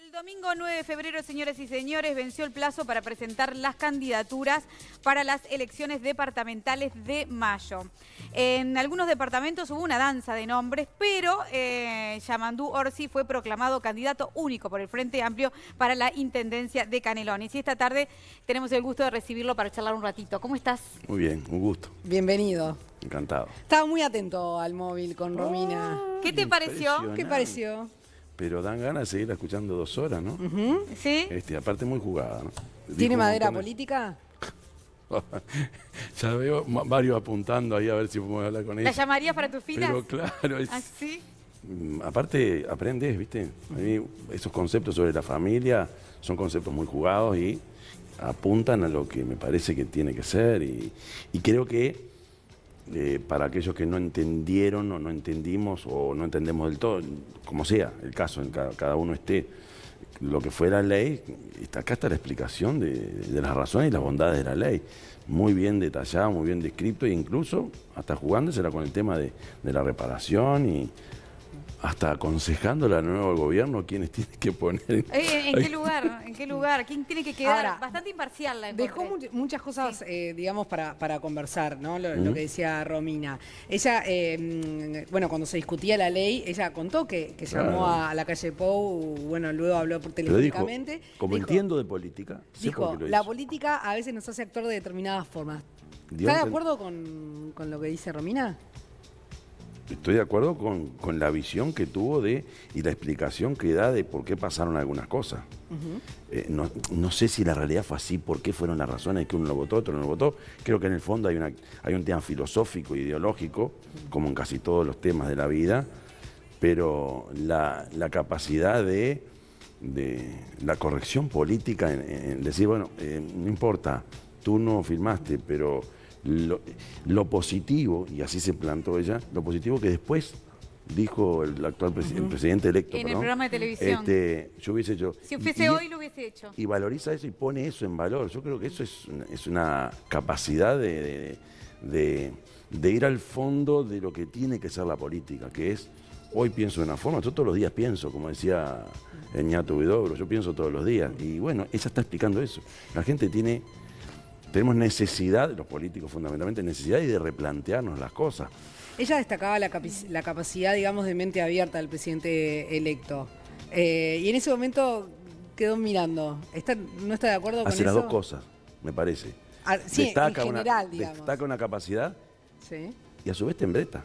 El domingo 9 de febrero, señores y señores, venció el plazo para presentar las candidaturas para las elecciones departamentales de mayo. En algunos departamentos hubo una danza de nombres, pero Yamandú Orsi fue proclamado candidato único por el Frente Amplio para la Intendencia de Canelones. Y esta tarde tenemos el gusto de recibirlo para charlar un ratito. ¿Cómo estás? Muy bien, un gusto. Bienvenido. Encantado. Estaba muy atento al móvil con Romina. ¿Qué te pareció? ¿Qué pareció? Pero dan ganas de seguir escuchando 2 horas, ¿no? ¿Sí? Aparte muy jugada, ¿no? ¿Tiene Dijo un madera montón de- política? Ya veo varios apuntando ahí a ver si podemos hablar con ¿La ella. llamarías para tus filas? Pero claro, ¿Así? aparte aprendes, ¿viste? A mí esos conceptos sobre la familia son conceptos muy jugados y apuntan a lo que me parece que tiene que ser y creo que para aquellos que no entendieron o no entendimos o no entendemos del todo, como sea el caso, en cada uno esté, lo que fue la ley, acá está la explicación de las razones y las bondades de la ley. Muy bien detallado, muy bien descrito e incluso hasta jugándosela con el tema de la reparación y hasta aconsejándole al nuevo gobierno quiénes tienen que poner. ¿En qué lugar? ¿En qué lugar? ¿Quién tiene que quedar? Ahora, bastante imparcial la encontré. Dejó muchas cosas, digamos, para conversar, ¿no? Lo que decía Romina. Ella, bueno, cuando se discutía la ley, ella contó que llamó a la calle Pou, bueno, luego habló por Pero dijo, telefónicamente. como entiendo de política, sé por Dijo, qué lo la hizo. política a veces nos hace actuar de determinadas formas. Dio ¿Está de enten- acuerdo con lo que dice Romina? Estoy de acuerdo con la visión que tuvo y la explicación que da de por qué pasaron algunas cosas. No sé si la realidad fue así, por qué fueron las razones que uno lo votó, otro no lo votó. Creo que en el fondo hay un tema filosófico, ideológico, como en casi todos los temas de la vida, pero la capacidad de la corrección política en decir, bueno, no importa, tú no firmaste, pero lo positivo, y así se plantó ella, lo positivo que después dijo el actual el presidente electo, En el perdón, programa de televisión. yo hubiese hecho. Si fuese hoy, lo hubiese hecho. Y valoriza eso y pone eso en valor. Yo creo que eso es una capacidad de ir al fondo de lo que tiene que ser la política, que es, hoy pienso de una forma, yo todos los días pienso, como decía el ñato Huidobro, yo pienso todos los días. Y bueno, ella está explicando eso. La gente tenemos necesidad, los políticos fundamentalmente, necesidad de replantearnos las cosas. Ella destacaba la capacidad, digamos, de mente abierta del presidente electo. Y en ese momento quedó mirando. ¿No está de acuerdo con Hace eso? las dos cosas, me parece. Sí, en general, digamos. Destaca una capacidad Sí. y a su vez te embreta.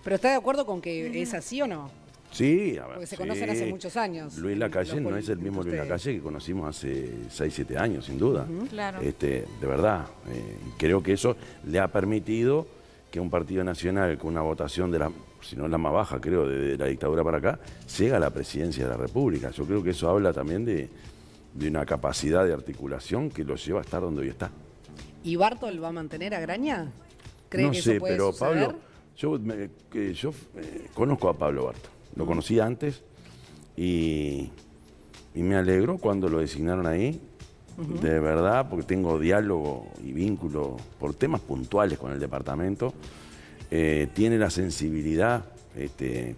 ¿Pero está de acuerdo con que es así o no? Sí, a ver. Porque se sí. conocen hace muchos años. Luis Lacalle no es el mismo Luis Lacalle que conocimos hace 6, 7 años, sin duda. Claro. De verdad. Creo que eso le ha permitido que un partido nacional con una votación si no la más baja, creo, de la dictadura para acá, llegue a la presidencia de la República. Yo creo que eso habla también de una capacidad de articulación que lo lleva a estar donde hoy está. ¿Y Bartol va a mantener a Graña? ¿Cree No que sé, eso puede pero suceder? Pablo, yo conozco a Pablo Bartol. Lo conocí antes y me alegró cuando lo designaron ahí, de verdad, porque tengo diálogo y vínculo por temas puntuales con el departamento. Tiene la sensibilidad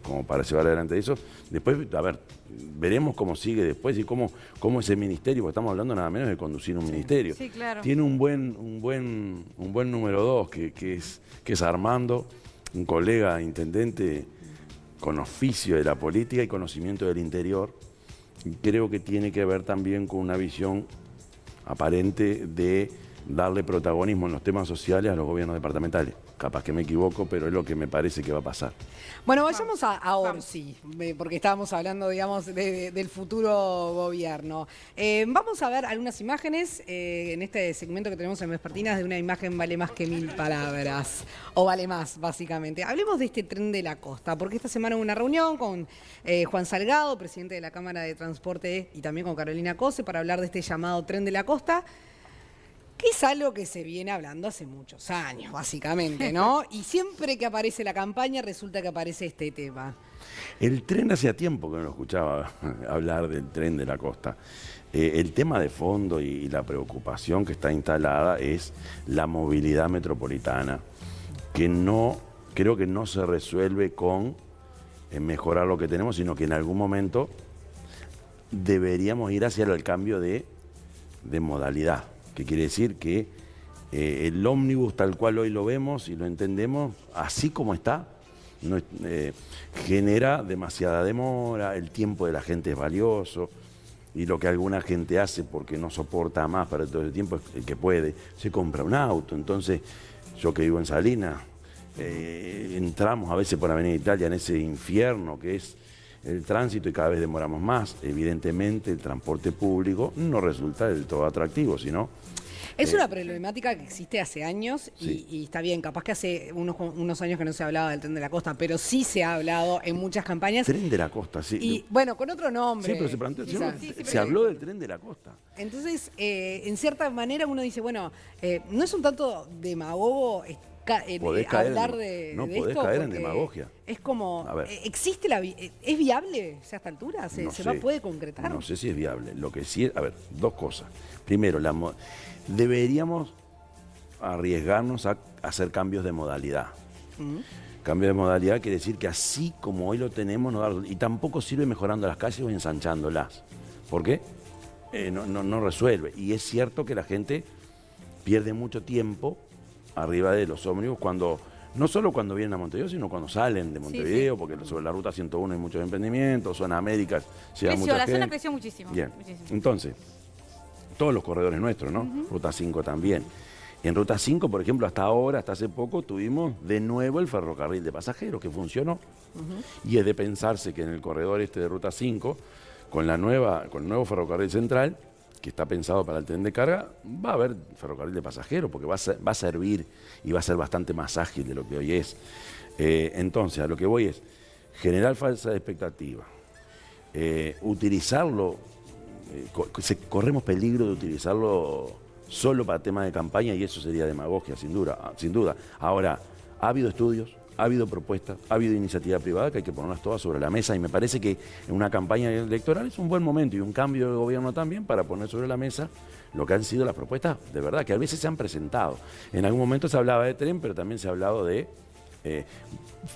como para llevar adelante eso. Después, a ver, veremos cómo sigue después y cómo ese ministerio, porque estamos hablando nada menos de conducir un ministerio. Sí, claro. Tiene un buen número 2, que es Armando, un colega intendente con oficio de la política y conocimiento del interior. Y creo que tiene que ver también con una visión aparente de darle protagonismo en los temas sociales a los gobiernos departamentales. Capaz que me equivoco, pero es lo que me parece que va a pasar. Bueno, vayamos a Orsi, porque estábamos hablando, digamos, del futuro gobierno. Vamos a ver algunas imágenes en este segmento que tenemos en Vespertinas, de una imagen vale más que 1000 palabras, o vale más, básicamente. Hablemos de este tren de la costa, porque esta semana hubo una reunión con Juan Salgado, presidente de la Cámara de Transporte, y también con Carolina Cose, para hablar de este llamado tren de la costa, que es algo que se viene hablando hace muchos años, básicamente, ¿no? Y siempre que aparece la campaña resulta que aparece este tema. El tren hacía tiempo que no lo escuchaba hablar del tren de la costa. El tema de fondo y la preocupación que está instalada es la movilidad metropolitana, que creo que no se resuelve con mejorar lo que tenemos, sino que en algún momento deberíamos ir hacia el cambio de modalidad, que quiere decir que el ómnibus tal cual hoy lo vemos y lo entendemos, así como está, no, genera demasiada demora, el tiempo de la gente es valioso, y lo que alguna gente hace porque no soporta más para todo el tiempo, el que puede, se compra un auto. Entonces, yo que vivo en Salinas, entramos a veces por Avenida Italia en ese infierno que es el tránsito y cada vez demoramos más. Evidentemente el transporte público no resulta del todo atractivo, sino... Es una problemática que existe hace años Sí. y está bien, capaz que hace unos años que no se hablaba del tren de la costa, pero sí se ha hablado en muchas campañas. Tren de la costa, sí. Y bueno, con otro nombre. Sí, pero se planteó, quizás. se habló del tren de la costa. Entonces, en cierta manera uno dice, bueno, no es un tanto demagogo Podés caer hablar en- de no, de podés esto, caer en porque demagogia. Es como, A ver. ¿existe es viable a esta altura? ¿Se No se sé. puede concretar? No sé si es viable. Lo que sí es, a ver, dos cosas. Primero, deberíamos arriesgarnos a hacer cambios de modalidad. Cambio de modalidad quiere decir que así como hoy lo tenemos, y tampoco sirve mejorando las calles o ensanchándolas. ¿Por qué? No resuelve. Y es cierto que la gente pierde mucho tiempo arriba de los ómnibus no solo cuando vienen a Montevideo, sino cuando salen de Montevideo, porque sobre la ruta 101 hay muchos emprendimientos, zona Américas, llega mucha La gente. zona creció muchísimo. Bien, muchísimo. entonces, todos los corredores nuestros, ¿no? Ruta 5 también. En Ruta 5, por ejemplo, hasta ahora, hasta hace poco, tuvimos de nuevo el ferrocarril de pasajeros, que funcionó. Y es de pensarse que en el corredor este de Ruta 5, con el nuevo ferrocarril central, que está pensado para el tren de carga, va a haber ferrocarril de pasajeros, porque va a servir y va a ser bastante más ágil de lo que hoy es. Entonces, a lo que voy es generar falsas expectativas, utilizarlo, corremos peligro de utilizarlo solo para temas de campaña y eso sería demagogia, sin duda. Ahora, ha habido estudios, ha habido propuestas, ha habido iniciativa privada que hay que ponerlas todas sobre la mesa y me parece que en una campaña electoral es un buen momento y un cambio de gobierno también para poner sobre la mesa lo que han sido las propuestas de verdad, que a veces se han presentado. En algún momento se hablaba de tren, pero también se ha hablado de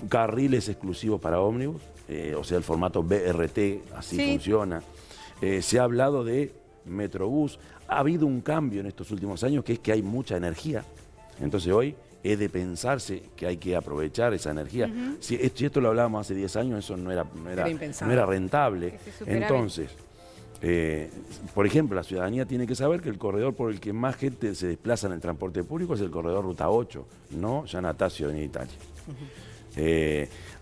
carriles exclusivos para ómnibus, o sea, el formato BRT, así Sí. funciona. Se ha hablado de Metrobús. Ha habido un cambio en estos últimos años que es que hay mucha energía. Entonces hoy es de pensarse que hay que aprovechar esa energía. Si esto lo hablábamos hace 10 años, eso no Era impensable. era rentable. Que se superara. Entonces, por ejemplo, la ciudadanía tiene que saber que el corredor por el que más gente se desplaza en el transporte público es el corredor Ruta 8, no Gian Atasio en Italia.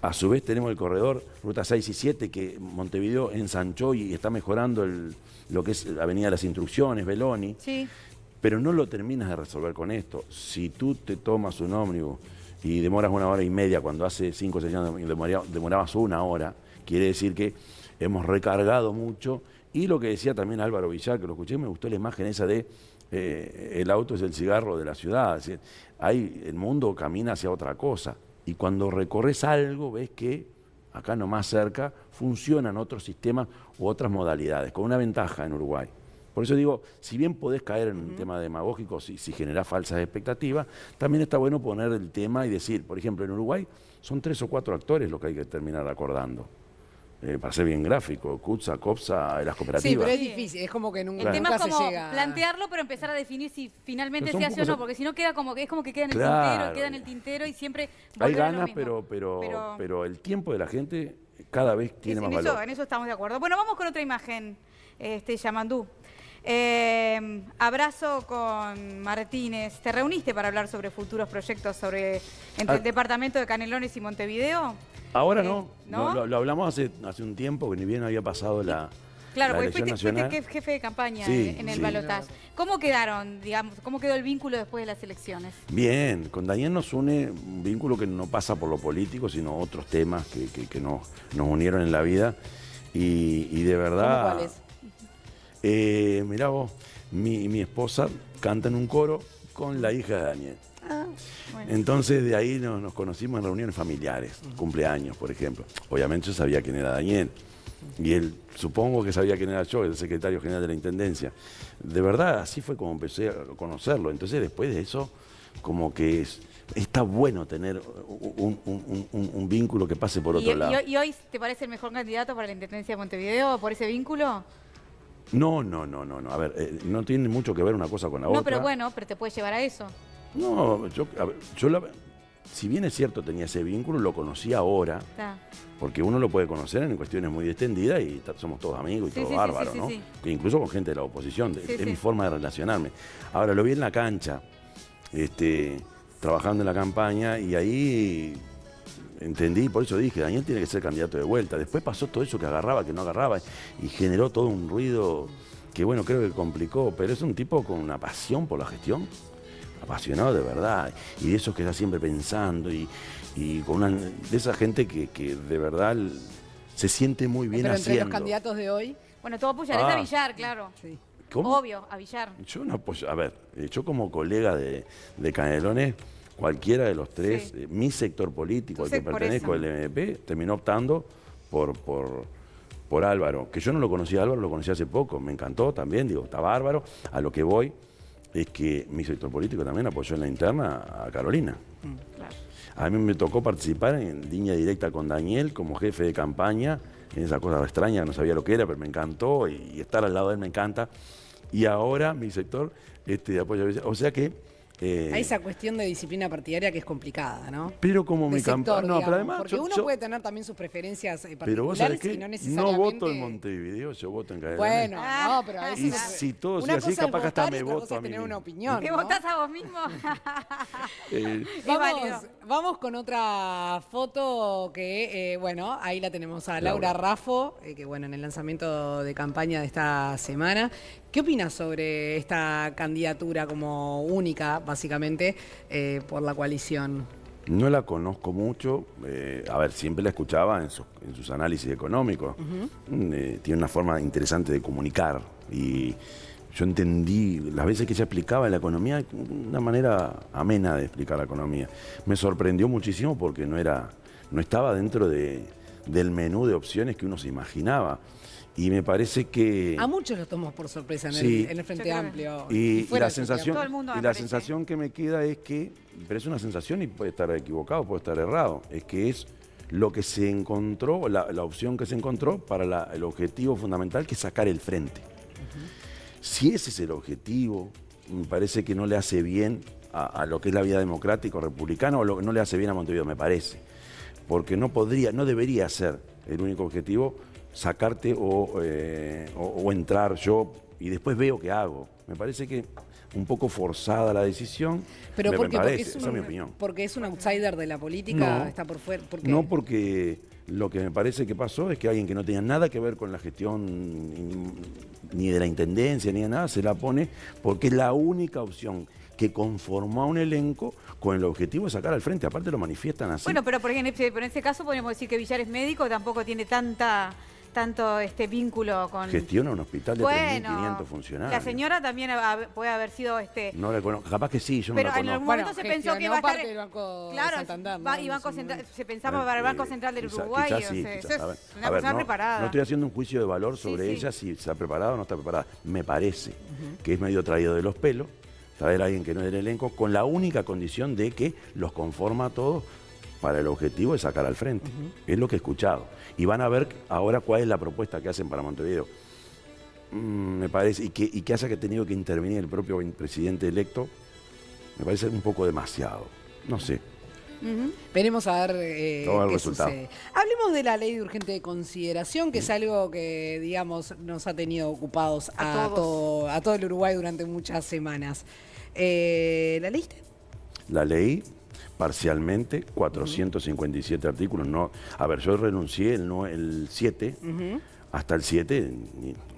A su vez tenemos el corredor Ruta 6 y 7 que Montevideo ensanchó y está mejorando lo que es Avenida de las Instrucciones, Beloni, Sí. pero no lo terminas de resolver con esto. Si tú te tomas un ómnibus y demoras 1 hora y media cuando hace 5 o 6 años demorabas 1 hora, quiere decir que hemos recargado mucho. Y lo que decía también Álvaro Villar, que lo escuché, me gustó la imagen esa de el auto es el cigarro de la ciudad. Es decir, el mundo camina hacia otra cosa. Y cuando recorres algo, ves que acá nomás cerca funcionan otros sistemas u otras modalidades, con una ventaja en Uruguay. Por eso digo, si bien podés caer en un tema demagógico, si generás falsas expectativas, también está bueno poner el tema y decir, por ejemplo, en Uruguay son 3 o 4 actores los que hay que terminar acordando. Para ser bien gráfico, CUTSA, COPSA, las cooperativas. Sí, pero es difícil, es como que El nunca, tema nunca es se como llega. plantearlo, pero empezar a definir si finalmente Pero se son hace o no, pocos- porque si no queda como que es como que queda en el Claro. tintero, queda en el tintero y siempre Hay volver a lo ganas, mismo. pero el tiempo de la gente cada vez tiene más valor. En eso estamos de acuerdo. Bueno, vamos con otra imagen, Yamandú. Abrazo con Martínez. ¿Te reuniste para hablar sobre futuros proyectos entre el departamento de Canelones y Montevideo? Ahora no, ¿no? lo hablamos hace un tiempo, que ni bien había pasado la Claro, porque elección fuiste nacional. jefe de campaña Sí, en el sí. balotaje. ¿Cómo quedaron, digamos, cómo quedó el vínculo después de las elecciones? Bien, con Daniel nos une un vínculo que no pasa por lo político, sino otros temas que nos unieron en la vida. Y de verdad... ¿Cómo cuáles? Mirá vos, mi esposa canta en un coro con la hija de Daniel. Bueno. Entonces de ahí nos conocimos en reuniones familiares, cumpleaños, por ejemplo. Obviamente yo sabía quién era Daniel. Y él, supongo que sabía quién era yo, el secretario general de la Intendencia. De verdad, así fue como empecé a conocerlo. Entonces después de eso, como que está bueno tener un vínculo que pase por otro lado. ¿Y hoy te parece el mejor candidato para la Intendencia de Montevideo por ese vínculo? No. A ver, no tiene mucho que ver una cosa con la otra. No, pero bueno, pero te puede llevar a eso. No, si bien es cierto tenía ese vínculo, lo conocí ahora, porque uno lo puede conocer en cuestiones muy extendidas y somos todos amigos y todo bárbaro, ¿no? Que incluso con gente de la oposición, es mi forma de relacionarme. Ahora, lo vi en la cancha, trabajando en la campaña, y ahí entendí, por eso dije, Daniel tiene que ser candidato de vuelta. Después pasó todo eso que agarraba, que no agarraba, y generó todo un ruido que, bueno, creo que complicó, pero es un tipo con una pasión por la gestión, apasionado de verdad, y de esos que está siempre pensando, y con de esa gente que de verdad se siente muy bien pero haciendo. Entre los candidatos de hoy... Bueno, tú apoyarás a Villar, claro. Sí. ¿Cómo? Obvio, a Villar. Yo no apoyo, a ver, yo como colega de Canelones, cualquiera de los tres, mi sector político al que pertenezco, el MP, terminó optando por Álvaro, que yo no lo conocía a Álvaro, lo conocí hace poco, me encantó también, digo, está bárbaro. A lo que voy es que mi sector político también apoyó en la interna a Carolina. Claro. A mí me tocó participar en línea directa con Daniel como jefe de campaña, en esa cosa extraña, no sabía lo que era, pero me encantó, y estar al lado de él me encanta. Y ahora mi sector apoya, o sea que... Hay esa cuestión de disciplina partidaria que es complicada, ¿no? Pero como mi campaña... No, pero además... Porque uno puede tener también sus preferencias particulares, pero vos sabés que y no necesariamente... no voto en Montevideo, yo voto en Canelones. Bueno, no, pero a veces... Y si todo sigue así, capaz que hasta me voto a mí tener mismo. una opinión, ¿Te ¿no? votás a vos mismo? Vamos con otra foto que, bueno, ahí la tenemos a Laura Raffo, que bueno, en el lanzamiento de campaña de esta semana. ¿Qué opinas sobre esta candidatura como única, básicamente, por la coalición? No la conozco mucho, a ver, siempre la escuchaba en sus análisis económicos. Tiene una forma interesante de comunicar, y yo entendí las veces que ella explicaba la economía, una manera amena de explicar la economía. Me sorprendió muchísimo porque no estaba dentro del menú de opciones que uno se imaginaba. Y me parece que... A muchos los tomamos por sorpresa en el Frente Amplio. Y la sensación que me queda es que, pero es una sensación y puede estar equivocado, puede estar errado, es que es lo que se encontró, la opción que se encontró para el objetivo fundamental, que es sacar el frente. Si ese es el objetivo, me parece que no le hace bien a lo que es la vida democrática o republicana, o no le hace bien a Montevideo, me parece. Porque no debería ser el único objetivo sacarte o entrar yo y después veo qué hago. Me parece que un poco forzada la decisión. Pero esa es mi opinión. ¿Porque es un outsider de la política? No, ¿Está por fuera? No, porque lo que me parece que pasó es que alguien que no tenía nada que ver con la gestión ni de la intendencia ni de nada, se la pone porque es la única opción que conformó a un elenco con el objetivo de sacar al frente. Aparte lo manifiestan así. Bueno, pero en ese caso podemos decir que Villar es médico, tampoco tiene tanto vínculo con... Gestiona un hospital de 3.500 funcionarios. La señora también puede haber sido... No la conozco, capaz que sí, yo no la conozco. Pero en algún momento se pensó que iba a estar... Del Banco Santander, ¿no? Se pensaba para el Banco Central del Uruguay. Quizás sí, es una a ver, persona preparada. No estoy haciendo un juicio de valor sobre ella, si está preparada o no está preparada. Me parece que es medio traído de los pelos traer a alguien que no es del elenco, con la única condición de que los conforma a todos para el objetivo de sacar al frente. Es lo que he escuchado. Y van a ver ahora cuál es la propuesta que hacen para Montevideo. Me parece, y que haya tenido que intervenir el propio presidente electo, me parece un poco demasiado. No sé. Veremos a ver qué resultado. sucede. Hablemos de la ley de urgente consideración, que es algo que, digamos, nos ha tenido ocupados a todo el Uruguay durante muchas semanas. ¿La leíste? La leí parcialmente, 457 artículos. No, a ver, yo renuncié el 7, hasta el 7,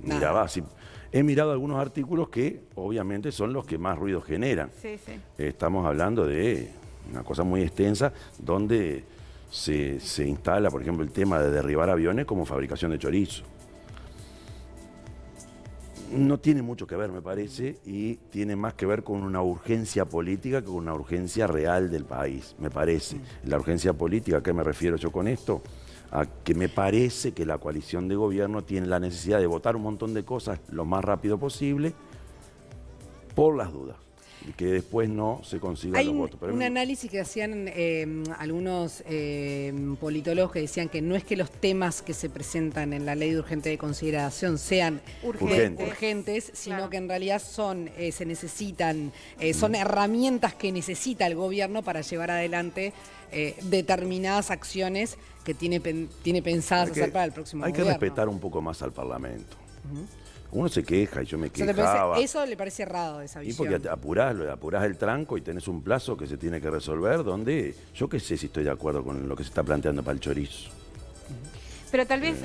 miraba así. He mirado algunos artículos que obviamente son los que más ruido generan. Sí, sí. Estamos hablando de una cosa muy extensa donde se instala, por ejemplo, el tema de derribar aviones como fabricación de chorizo. No tiene mucho que ver, me parece, y tiene más que ver con una urgencia política que con una urgencia real del país, me parece. La urgencia política, ¿a qué me refiero yo con esto? A que me parece que la coalición de gobierno tiene la necesidad de votar un montón de cosas lo más rápido posible por las dudas. y que después no se consigan Hay los votos. Pero un análisis que hacían algunos politólogos que decían que no es que los temas que se presentan en la ley de urgente de consideración sean urgentes, sino claro, que en realidad son, se necesitan, son herramientas que necesita el gobierno para llevar adelante determinadas acciones que tiene pensadas hacer para el próximo gobierno. Hay que respetar un poco más al Parlamento. Uno se queja y yo me quejaba. Eso le parece errado, esa visión. Y porque apurás el tranco y tenés un plazo que se tiene que resolver, donde yo qué sé si estoy de acuerdo con lo que se está planteando para el chorizo. Pero tal vez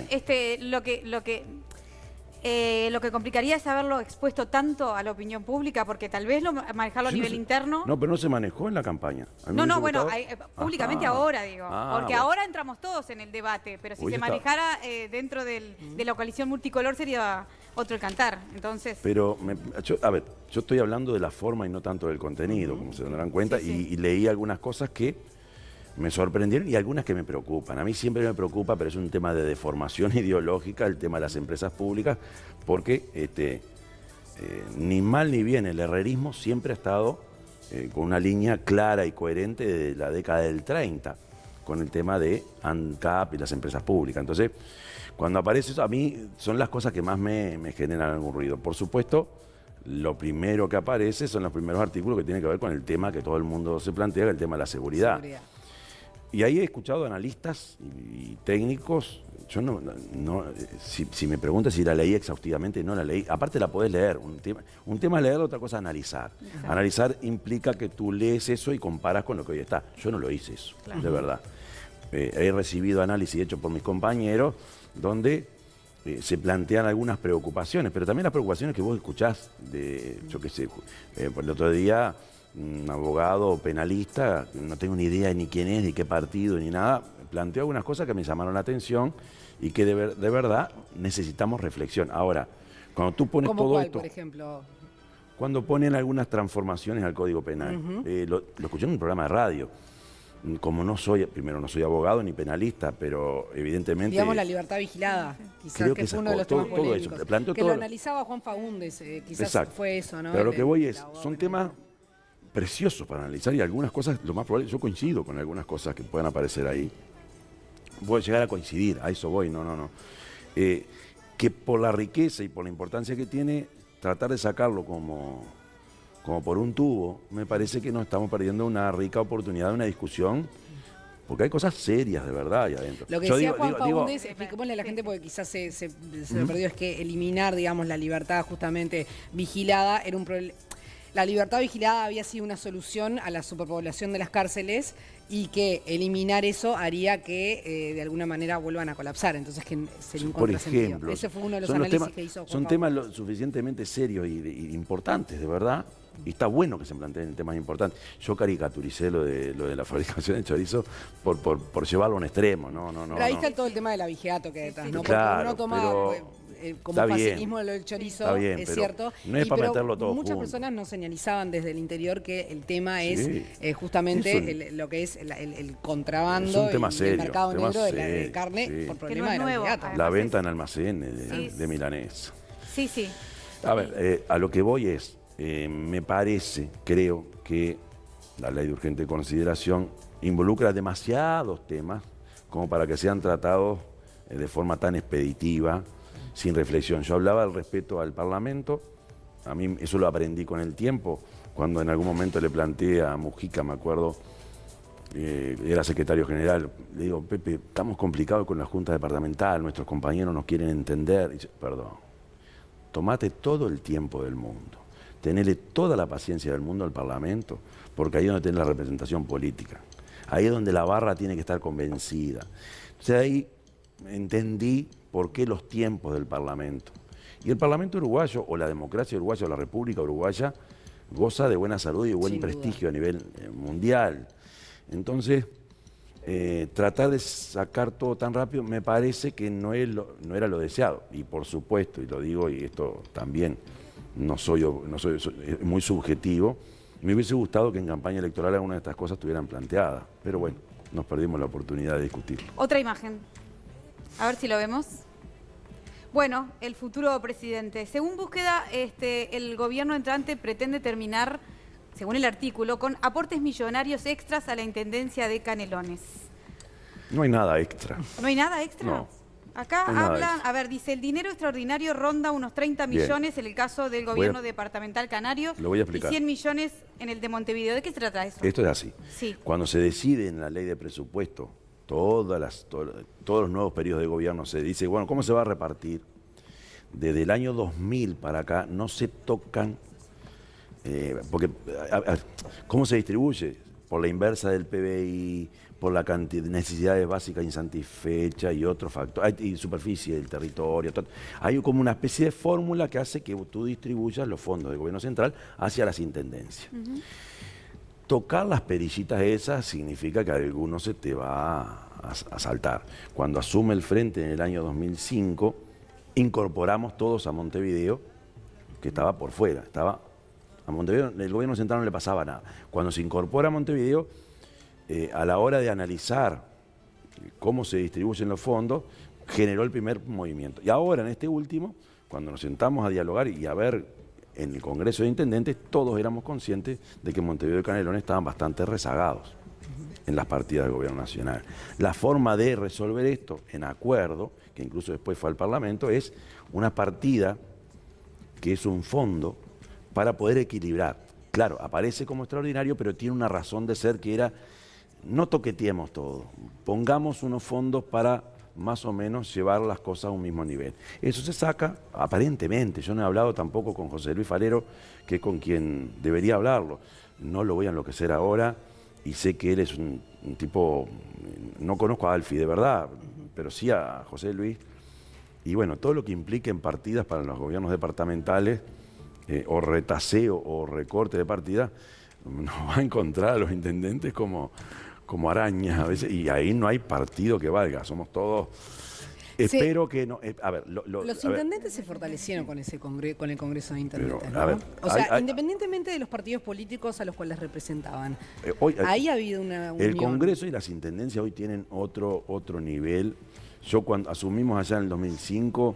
lo que complicaría es haberlo expuesto tanto a la opinión pública, porque tal vez manejarlo a nivel interno... No, pero no se manejó en la campaña. Bueno, públicamente ahora, digo. Porque bueno. Ahora entramos todos en el debate, pero si se manejara dentro de la coalición multicolor sería otro el cantar. Entonces... Pero, a ver, yo estoy hablando de la forma y no tanto del contenido, como se darán cuenta, y leí algunas cosas que me sorprendieron y algunas que me preocupan. A mí siempre me preocupa, pero es un tema de deformación ideológica, el tema de las empresas públicas, porque ni mal ni bien el herrerismo siempre ha estado con una línea clara y coherente de la década del 30, con el tema de ANCAP y las empresas públicas. Entonces, cuando aparece eso, a mí son las cosas que más me generan algún ruido. Por supuesto, lo primero que aparece son los primeros artículos que tienen que ver con el tema que todo el mundo se plantea, el tema de la seguridad. Y ahí he escuchado analistas y técnicos. Yo si me preguntas si la leí exhaustivamente, no la leí. Aparte la podés leer. Un tema es leer, otra cosa es analizar. Exacto. Analizar implica que tú lees eso y comparas con lo que hoy está. Yo no lo hice eso, de verdad. He recibido análisis hechos por mis compañeros donde se plantean algunas preocupaciones, pero también las preocupaciones que vos escuchás yo qué sé, por el otro día un abogado penalista, no tengo ni idea ni quién es, ni qué partido, ni nada, planteó algunas cosas que me llamaron la atención y que de verdad necesitamos reflexión. Ahora, cuando tú pones todo esto... por ejemplo? Cuando ponen algunas transformaciones al Código Penal. Lo escuché en un programa de radio. Como no soy abogado ni penalista, pero evidentemente... Digamos la libertad vigilada, quizás que fue uno de los temas polémicos. Que lo analizaba Juan Faúndez, quizás fue eso, ¿no? Pero lo que voy es, son temas preciosos para analizar y algunas cosas, lo más probable, yo coincido con algunas cosas que puedan aparecer ahí. Puedo llegar a coincidir, a eso voy, no. Que por la riqueza y por la importancia que tiene, tratar de sacarlo como por un tubo, me parece que nos estamos perdiendo una rica oportunidad de una discusión, porque hay cosas serias de verdad ahí adentro. Lo que decía Juan Faúndez, expliquémosle a la gente porque quizás se perdió, es que eliminar, digamos, la libertad justamente vigilada era un problema. La libertad vigilada había sido una solución a la superpoblación de las cárceles y que eliminar eso haría que de alguna manera vuelvan a colapsar. Entonces, que sería un contrasentido. Por ejemplo, ese fue uno de los análisis que hizo Juan Son temas lo suficientemente serios y importantes, de verdad. Y está bueno que se planteen temas importantes. Yo caricaturicé lo de la fabricación de chorizo por llevarlo a un extremo. Pero ahí está todo el tema del abigeato que hay detrás, ¿no? Claro, porque uno toma... como facilismo lo del chorizo, es cierto. No es para meterlo todo muchas personas nos señalizaban desde el interior que el tema es justamente lo que es el contrabando y el mercado negro de la carne por problema del abigeato. La venta en almacén de milanesa. Sí. A ver, a lo que voy es, me parece, creo que la ley de urgente consideración involucra demasiados temas como para que sean tratados de forma tan expeditiva, sin reflexión. Yo hablaba del respeto al Parlamento, a mí eso lo aprendí con el tiempo, cuando en algún momento le planteé a Mujica, me acuerdo, era secretario general, le digo, Pepe, estamos complicados con la Junta Departamental, nuestros compañeros nos quieren entender. Y dice, perdón, tomate todo el tiempo del mundo, tenele toda la paciencia del mundo al Parlamento, porque ahí es donde tenés la representación política, ahí es donde la barra tiene que estar convencida. Entonces ahí entendí por qué los tiempos del Parlamento. Y el Parlamento uruguayo, o la democracia uruguaya, o la República Uruguaya, goza de buena salud y buen prestigio a nivel mundial. Entonces, tratar de sacar todo tan rápido me parece que no era lo deseado. Y por supuesto, y lo digo, y esto también es muy subjetivo, me hubiese gustado que en campaña electoral alguna de estas cosas estuvieran planteadas. Pero bueno, nos perdimos la oportunidad de discutirlo. Otra imagen. A ver si lo vemos. Bueno, el futuro presidente. Según búsqueda, el gobierno entrante pretende terminar según el artículo, con aportes millonarios extras a la Intendencia de Canelones. No hay nada extra. ¿No hay nada extra? No. Acá No hay nada hablan, extra. a ver, dice, el dinero extraordinario ronda unos 30 Bien. millones en el caso del gobierno departamental canario Lo voy a explicar. y 100 millones en el de Montevideo. ¿De qué se trata eso? Esto es así. Sí. Cuando se decide en la ley de presupuesto, todos los nuevos periodos de gobierno se dice, bueno, ¿cómo se va a repartir? Desde el año 2000 para acá no se tocan, porque ¿cómo se distribuye? Por la inversa del PBI, por la cantidad de necesidades básicas insatisfechas y otros factores, y superficie del territorio. Hay como una especie de fórmula que hace que tú distribuyas los fondos del gobierno central hacia las intendencias. Tocar las perillitas esas significa que alguno se te va a saltar. Cuando asume el frente en el año 2005, incorporamos todos a Montevideo, que estaba por fuera, a Montevideo, el gobierno central no le pasaba nada. Cuando se incorpora a Montevideo, a la hora de analizar cómo se distribuyen los fondos, generó el primer movimiento. Y ahora, en este último, cuando nos sentamos a dialogar y a ver en el Congreso de Intendentes, todos éramos conscientes de que Montevideo y Canelones estaban bastante rezagados en las partidas del gobierno nacional. La forma de resolver esto en acuerdo, que incluso después fue al Parlamento, es una partida que es un fondo para poder equilibrar. Claro, aparece como extraordinario, pero tiene una razón de ser que era, no toqueteemos todo, pongamos unos fondos para más o menos llevar las cosas a un mismo nivel. Eso se saca, aparentemente, yo no he hablado tampoco con José Luis Falero, que es con quien debería hablarlo. No lo voy a enloquecer ahora y sé que él es un tipo, no conozco a Alfie de verdad, pero sí a José Luis. Y bueno, todo lo que implique en partidas para los gobiernos departamentales, o retaseo o recorte de partidas, nos va a encontrar a los intendentes como arañas a veces, y ahí no hay partido que valga, somos todos... Espero que no... a ver, los intendentes se fortalecieron con el Congreso de Intendentes, pero, ¿no? a ver, O sea, independientemente de los partidos políticos a los cuales representaban, ahí ha habido una unión. El Congreso y las intendencias hoy tienen otro nivel. Yo cuando asumimos allá en el 2005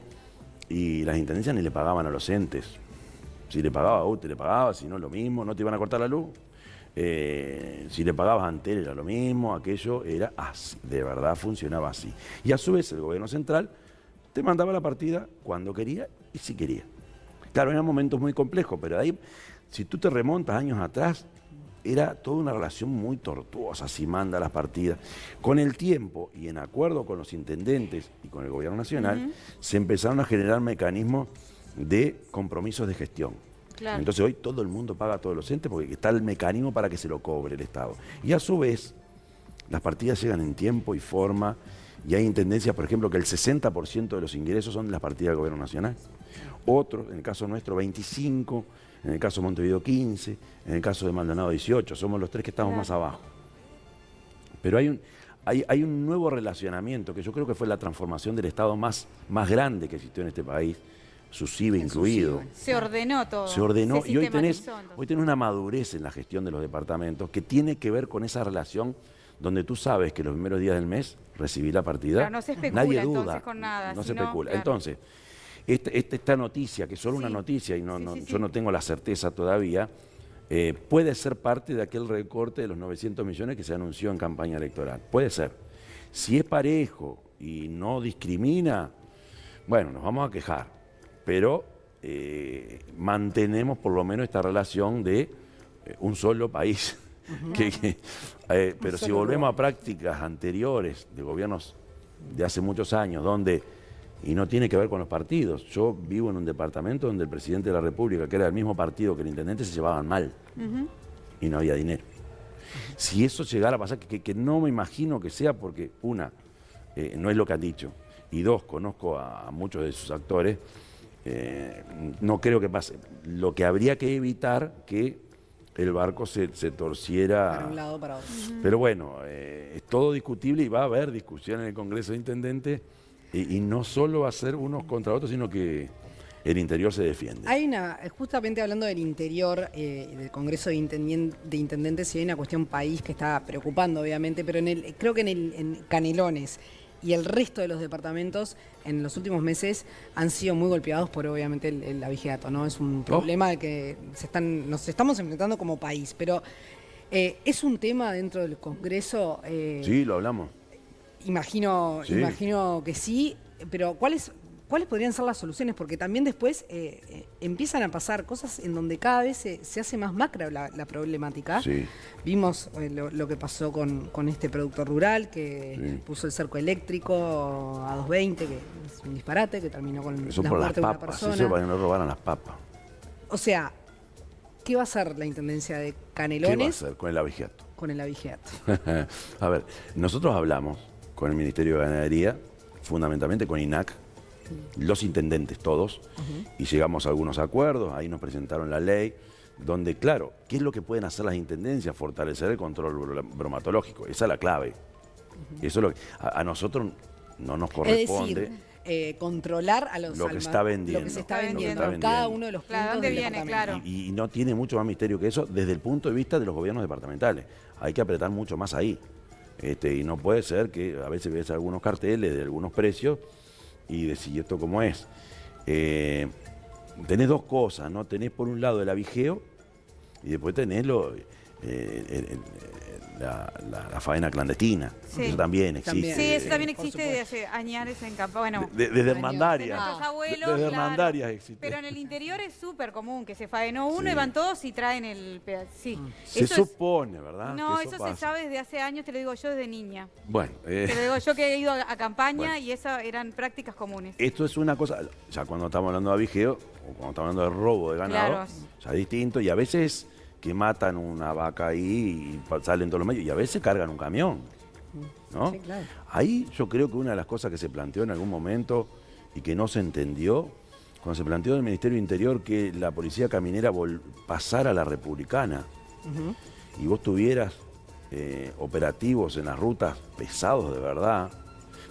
y las intendencias ni le pagaban a los entes. Si le pagaba te le pagaba, si no lo mismo, no te iban a cortar la luz. Si le pagabas a Antel era lo mismo, aquello era así, de verdad funcionaba así. Y a su vez el gobierno central te mandaba la partida cuando quería y si quería. Claro, eran momentos muy complejos, pero ahí, si tú te remontas años atrás, era toda una relación muy tortuosa, si manda las partidas. Con el tiempo y en acuerdo con los intendentes y con el gobierno nacional, se empezaron a generar mecanismos de compromisos de gestión. Claro. Entonces hoy todo el mundo paga a todos los entes porque está el mecanismo para que se lo cobre el Estado. Y a su vez, las partidas llegan en tiempo y forma, y hay intendencias, por ejemplo, que el 60% de los ingresos son de las partidas del gobierno nacional. Otros, en el caso nuestro, 25%, en el caso de Montevideo 15%, en el caso de Maldonado 18%, somos los tres que estamos más abajo. Pero hay un nuevo relacionamiento, que yo creo que fue la transformación del Estado más grande que existió en este país, SUSIBE incluido. Se ordenó todo. Se ordenó se y hoy tenés sistematizó, una madurez en la gestión de los departamentos que tiene que ver con esa relación donde tú sabes que los primeros días del mes recibí la partida. Claro, no se especula nadie entonces duda, con nada. no se sino, especula. claro. Entonces, esta noticia, que es solo una noticia y yo no tengo la certeza todavía, puede ser parte de aquel recorte de los 900 millones que se anunció en campaña electoral. Puede ser. Si es parejo y no discrimina, bueno, nos vamos a quejar, pero mantenemos por lo menos esta relación de un solo país. Pero si volvemos a prácticas anteriores de gobiernos de hace muchos años, y no tiene que ver con los partidos. Yo vivo en un departamento donde el presidente de la República, que era del mismo partido que el intendente, se llevaban mal y no había dinero. Si eso llegara a pasar, que no me imagino que sea porque, una, no es lo que han dicho, y dos, conozco a muchos de sus actores, no creo que pase. Lo que habría que evitar que el barco se torciera para un lado para otro. Pero bueno, es todo discutible y va a haber discusión en el Congreso de Intendentes y no solo va a ser unos contra otros, sino que el interior se defiende. Justamente hablando del interior, del Congreso de Intendentes, sí hay una cuestión país que está preocupando, obviamente, pero creo que en Canelones y el resto de los departamentos en los últimos meses han sido muy golpeados por obviamente el abigeato, ¿no? Es un problema al que nos estamos enfrentando como país, pero es un tema dentro del Congreso. Sí, lo hablamos. Imagino que sí, pero ¿cuáles podrían ser las soluciones? Porque también después empiezan a pasar cosas en donde cada vez se hace más macra la problemática. Sí. Vimos lo que pasó con este productor rural que puso el cerco eléctrico a 220, que es un disparate, que terminó con Eso la por las muerte de una papas, persona. eso para que no robaran las papas. O sea, ¿qué va a hacer la Intendencia de ¿Qué va a Canelones hacer con el abigeato? con el abigeato? A ver, nosotros hablamos con el Ministerio de Ganadería, fundamentalmente con INAC, los intendentes todos, y llegamos a algunos acuerdos, ahí nos presentaron la ley, donde, claro, ¿qué es lo que pueden hacer las intendencias? Fortalecer el control bromatológico, esa es la clave. Eso es lo que a nosotros no nos corresponde. Es decir, controlar a los lo que está vendiendo. lo que se está vendiendo, Lo que está cada vendiendo. uno de los puntos Claro, ¿dónde del viene? departamento. Claro. Y no tiene mucho más misterio que eso desde el punto de vista de los gobiernos departamentales. Hay que apretar mucho más ahí. Y no puede ser que a veces ves algunos carteles de algunos precios y decís esto cómo es. Tenés dos cosas, ¿no? Tenés por un lado el abigeo y después tenés la faena clandestina. Sí. Eso también existe. Sí, eso también por existe desde hace años en campo. Bueno, Desde Hernandarias. nuestros abuelos, Desde claro. Hernandarias existe. Pero en el interior es súper común que se faenó uno Sí. y van todos y traen el pedazo. Sí. Se Eso supone, ¿verdad? no, que eso se pasa. sabe desde hace años, te lo digo yo desde niña. Bueno, Te lo digo yo que he ido a campaña Bueno. y esas eran prácticas comunes. esto es una cosa, ya cuando estamos hablando de abigeo o cuando estamos hablando de robo de ganado, Claro. ya es distinto y a veces que matan una vaca ahí y salen todos los medios y a veces cargan un camión, ¿no? Sí, claro. Ahí yo creo que una de las cosas que se planteó en algún momento y que no se entendió, cuando se planteó en el Ministerio del Interior que la policía caminera pasara a la republicana y vos tuvieras operativos en las rutas pesados de verdad.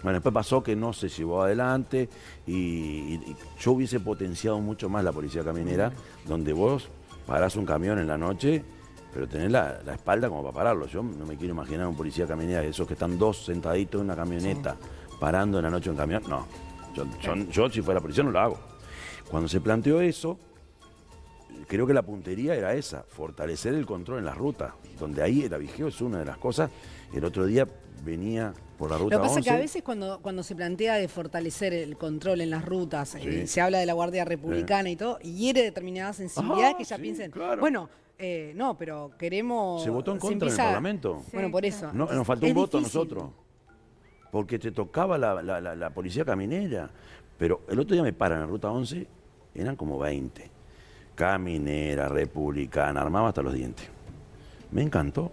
Bueno, después pasó que no se llevó adelante y yo hubiese potenciado mucho más la policía caminera, donde vos parás un camión en la noche, pero tenés la espalda como para pararlo. Yo no me quiero imaginar un policía caminera, esos que están dos sentaditos en una camioneta, parando en la noche un camión. No, yo si fuera policía no lo hago. Cuando se planteó eso, creo que la puntería era esa, fortalecer el control en las rutas, donde ahí el abigeo es una de las cosas. El otro día venía por la ruta Lo que pasa 11. es que a veces cuando se plantea de fortalecer el control en las rutas, Sí. se habla de la Guardia Republicana y todo, y hiere determinadas sensibilidades Ah, que ya sí, piensen, claro. bueno, no, pero queremos... Se votó en se contra en el empieza- Parlamento. Bueno, por eso. No, nos faltó un Es voto a difícil. nosotros. Porque te tocaba la policía caminera. Pero el otro día me paran en Ruta 11, eran como 20. Caminera, republicana, armaba hasta los dientes. Me encantó.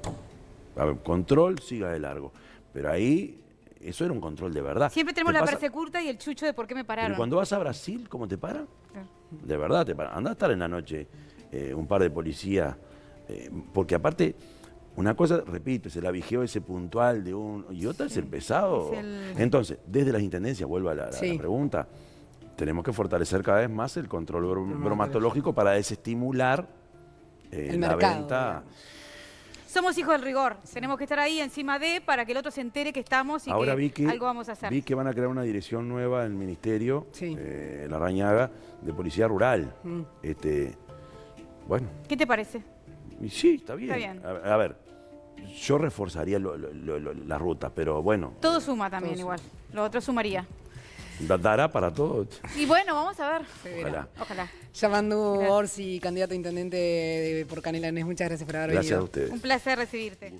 A ver, control, siga de largo. Pero ahí, eso era un control de verdad. Siempre tenemos ¿Te la pasa? persecuta y el chucho de por qué me pararon. Pero cuando vas a Brasil, ¿cómo te paran? Claro. De verdad te paran. Andá a estar en la noche un par de policías. Porque aparte, una cosa, repito, es el abigeo ese puntual de un... Y otra es el pesado. Es el- Entonces, desde las intendencias, vuelvo a la Sí. pregunta, tenemos que fortalecer cada vez más el control bromatológico para desestimular El la mercado, venta. digamos. Somos hijos del rigor. Tenemos que estar ahí encima de para que el otro se entere que estamos y Ahora que algo vamos a hacer. vi que van a crear una dirección nueva en el ministerio, Sí. La Rañaga, de policía rural. Bueno, ¿Qué te parece? y sí, está bien. Está bien. A ver, yo reforzaría la ruta, pero bueno, Todo suma también igual. Lo otro sumaría. dará para todo. Y bueno, vamos a ver. Ojalá. Ojalá. Yamandu Gracias. Orsi, candidato a intendente por Canelones, muchas gracias por haber Gracias a venido. ustedes. Un placer recibirte.